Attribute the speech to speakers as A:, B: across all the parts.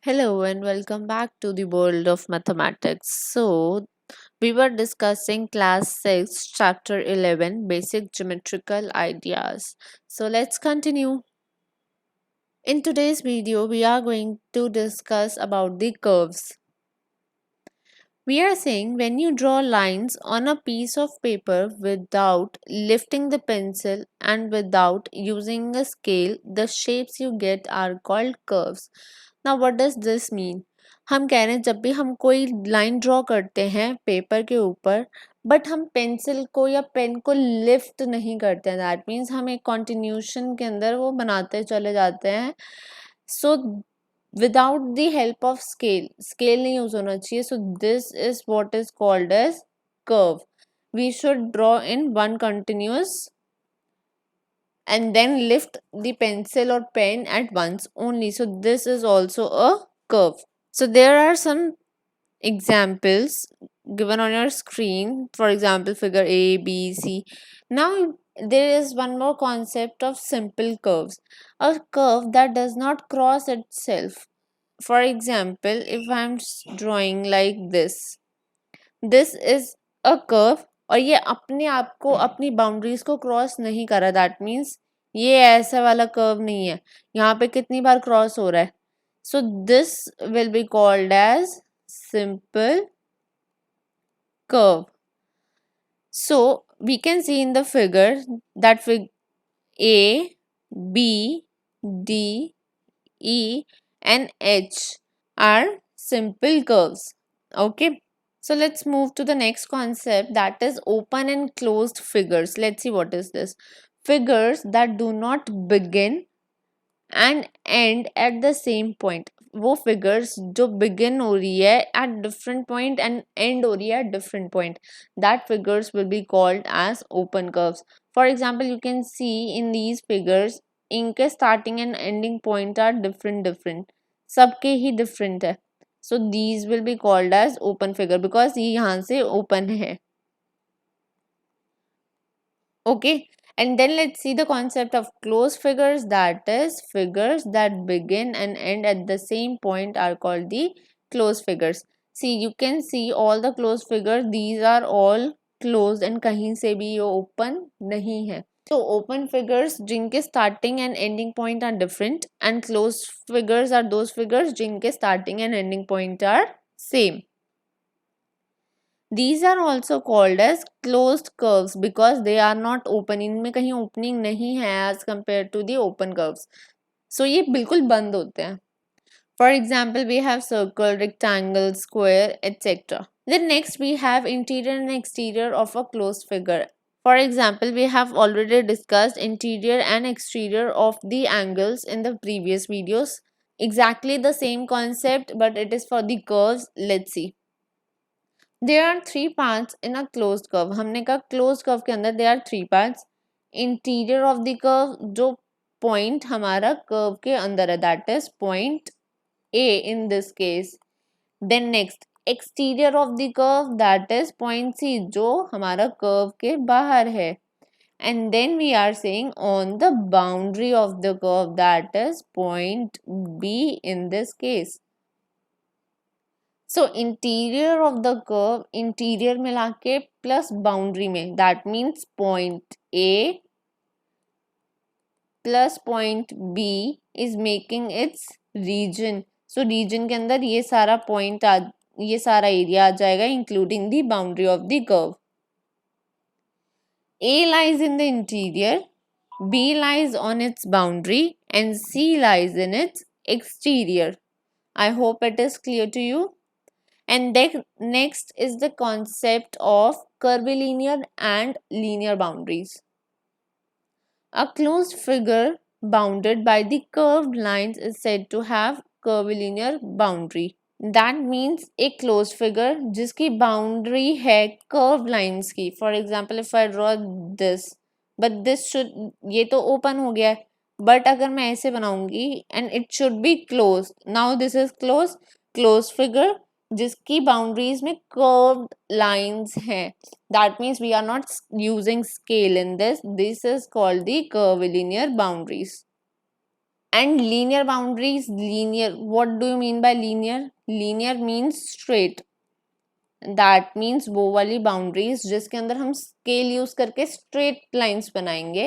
A: Hello and welcome back to the world of mathematics. We were discussing class 6, chapter 11, basic geometrical ideas. Let's continue. In today's video, we are going to discuss about the curves. We are saying when you draw lines on a piece of paper without lifting the pencil and without using a scale, the shapes you get are called curves. Now what does this mean? हम कह रहे हैं जब भी हम कोई line draw करते हैं पेपर के ऊपर बट हम पेंसिल को या पेन को लिफ्ट नहीं करते हैं दैट मीन्स हम एक कॉन्टिन्यूशन के अंदर वो बनाते चले जाते हैं so without the help of scale नहीं यूज होना चाहिए so this is what is called as curve we should draw in one continuous and then lift the pencil or pen at once only. So this is also a curve. So there are some examples given on your screen. For example, figure A, B, C. Now there is one more concept of simple curves. A curve that does not cross itself. For example, if I'm drawing like this is a curve और ये अपने आप को अपनी boundaries को cross नहीं कर रहा दैट मीन्स ये ऐसा वाला कर्व नहीं है यहाँ पे कितनी बार क्रॉस हो रहा है so this will be called as simple curve so we can see in the figure that A, B, D, E and H are simple curves. Okay, so let's move to the next concept, that is open and closed figures. Let's see what is this. Figures that do not begin and end at the same point. वो figures जो begin हो रही है at different point and end हो रही है at different point, that figures will be called as open curves. For example, you can see in these figures इनके starting and ending point are different. सबके ही different है. So these will be called as open figure because ये यहाँ से open है. Okay, and then let's see the concept of closed figures, that is figures that begin and end at the same point are called the closed figures. See, you can see all the closed figures, these are all closed and कहीं से भी ये open नहीं है. So open figures जिनके starting and ending point are different and closed figures are those figures जिनके starting and ending point are same. These are also called as closed curves because they are not open. इनमें कहीं opening नहीं है as compared to the open curves. So ये बिल्कुल बंद होते हैं. For example, we have circle, rectangle, square, etc. Then next we have interior and exterior of a closed figure. For example, we have already discussed interior and exterior of the angles in the previous videos. Exactly the same concept, but it is for the curves. Let's see. There are three parts in a closed curve. हमने कहा closed curve के अंदर there are three parts. Interior of the curve जो point हमारा curve के अंदर है, that is point A in this case. Then next exterior of the curve, that is point C जो हमारा curve के बाहर है. And then we are saying on the boundary of the curve, that is point B in this case. So interior of the curve, interior मिला के plus boundary में, that means point A plus point B is making its region. So region के अंदर ये सारा point ये सारा area आ जाएगा including the boundary of the curve. A lies in the interior, B lies on its boundary and C lies in its exterior. I hope it is clear to you. And then next is the concept of curvilinear and linear boundaries. A closed figure bounded by the curved lines is said to have curvilinear boundary. That means a closed figure जिसकी boundary है curved lines की. For example, if I draw this, but this should, ये तो open हो गया है. But अगर मैं ऐसे बनाऊंगी and it should be closed. Now this is closed figure जिसकी बाउंड्रीज में कर्व्ड लाइंस हैं. That means we are not using scale in this is called the curvilinear boundaries. And linear boundaries, linear, what do you mean by linear? Linear means straight. That means वो वाली boundaries जिसके अंदर हम scale use करके straight lines बनाएंगे.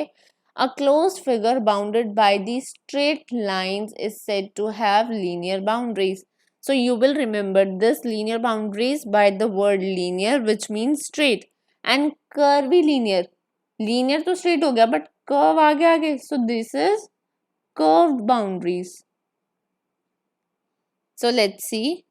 A: A close figure bounded by the straight lines is said to have linear boundaries. So you will remember this linear boundaries by the word linear, which means straight, and curvilinear. Linear तो straight हो गया, but curve आगे आगे, so this is curved boundaries. So let's see.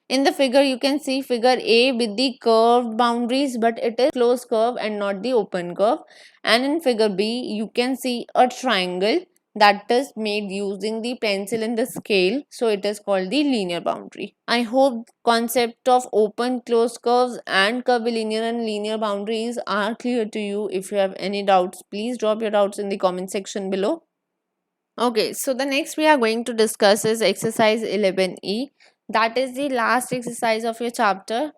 A: In the figure, you can see figure A with the curved boundaries, but it is closed curve and not the open curve. And in figure B, you can see a triangle that is made using the pencil and the scale. So it is called the linear boundary. I hope concept of open, closed curves and curvilinear and linear boundaries are clear to you. If you have any doubts, please drop your doubts in the comment section below. Okay, so the next we are going to discuss is exercise 11E. That is the last exercise of your chapter.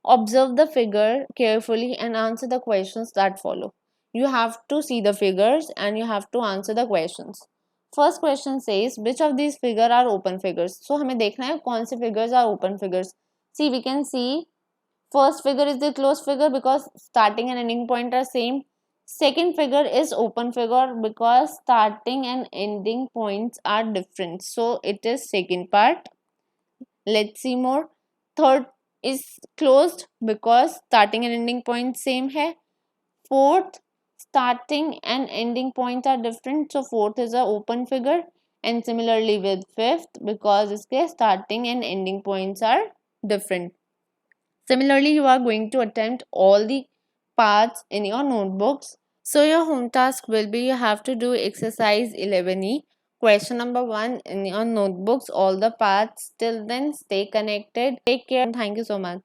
A: Observe the figure carefully and answer the questions that follow. You have to see the figures and you have to answer the questions. First question says, which of these figures are open figures? So हमें देखना है कौन से figures are open figures. See, we can see first figure is the closed figure because starting and ending point are same. Second figure is open figure because starting and ending points are different. So it is second part. Let's see more. Third is closed because starting and ending point same hai. Fourth, starting and ending points are different. So fourth is a open figure. And similarly with fifth because iske starting and ending points are different. Similarly, you are going to attempt all the parts in your notebooks. So your home task will be you have to do exercise 11E. Question number 1 in your notebooks, all the parts. Till then, stay connected. Take care and thank you so much.